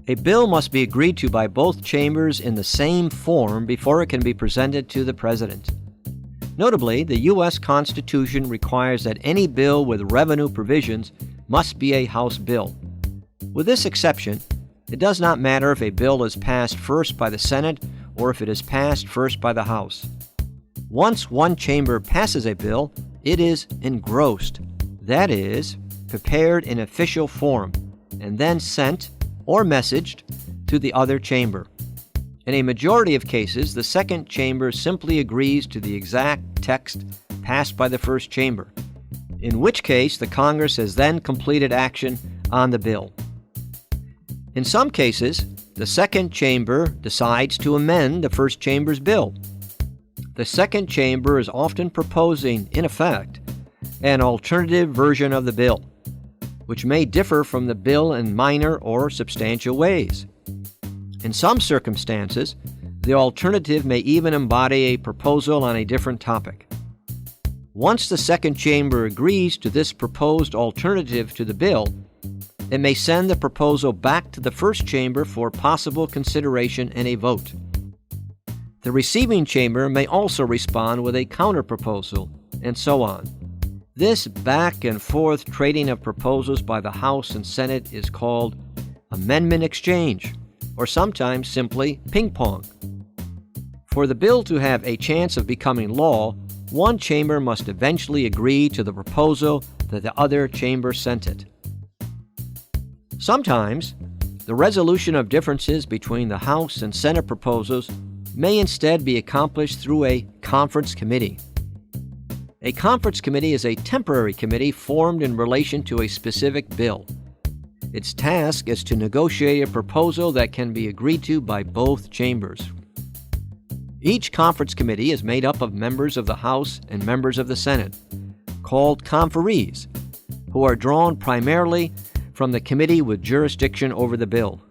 A bill must be agreed to by both chambers in the same form before it can be presented to the President. Notably, the U.S. Constitution requires that any bill with revenue provisions must be a House bill. With this exception, it does not matter if a bill is passed first by the Senate or if it is passed first by the House. Once one chamber passes a bill, it is engrossed, that is, prepared in official form, and then sent or messaged to the other chamber. In a majority of cases, the second chamber simply agrees to the exact text passed by the first chamber, in which case the Congress has then completed action on the bill. In some cases, the second chamber decides to amend the first chamber's bill. The second chamber is often proposing, in effect, an alternative version of the bill, which may differ from the bill in minor or substantial ways. In some circumstances, the alternative may even embody a proposal on a different topic. Once the second chamber agrees to this proposed alternative to the bill, it may send the proposal back to the first chamber for possible consideration and a vote. The receiving chamber may also respond with a counterproposal, and so on. This back and forth trading of proposals by the House and Senate is called amendment exchange, or sometimes simply ping pong. For the bill to have a chance of becoming law, one chamber must eventually agree to the proposal that the other chamber sent it. Sometimes, the resolution of differences between the House and Senate proposals may instead be accomplished through a conference committee. A conference committee is a temporary committee formed in relation to a specific bill. Its task is to negotiate a proposal that can be agreed to by both chambers. Each conference committee is made up of members of the House and members of the Senate, called conferees, who are drawn primarily from the committee with jurisdiction over the bill.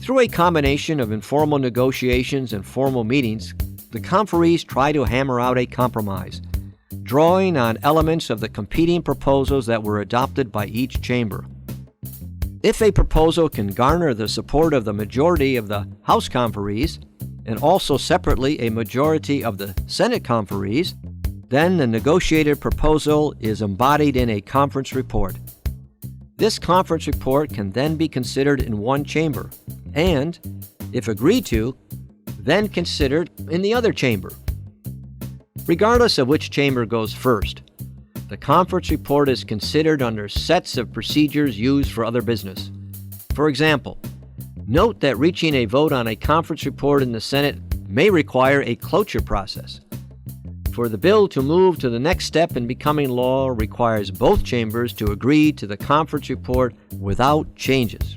Through a combination of informal negotiations and formal meetings, the conferees try to hammer out a compromise, drawing on elements of the competing proposals that were adopted by each chamber. If a proposal can garner the support of the majority of the House conferees, and also separately a majority of the Senate conferees, then the negotiated proposal is embodied in a conference report. This conference report can then be considered in one chamber, and, if agreed to, then considered in the other chamber. Regardless of which chamber goes first, the conference report is considered under sets of procedures used for other business. For example, note that reaching a vote on a conference report in the Senate may require a cloture process. For the bill to move to the next step in becoming law requires both chambers to agree to the conference report without changes.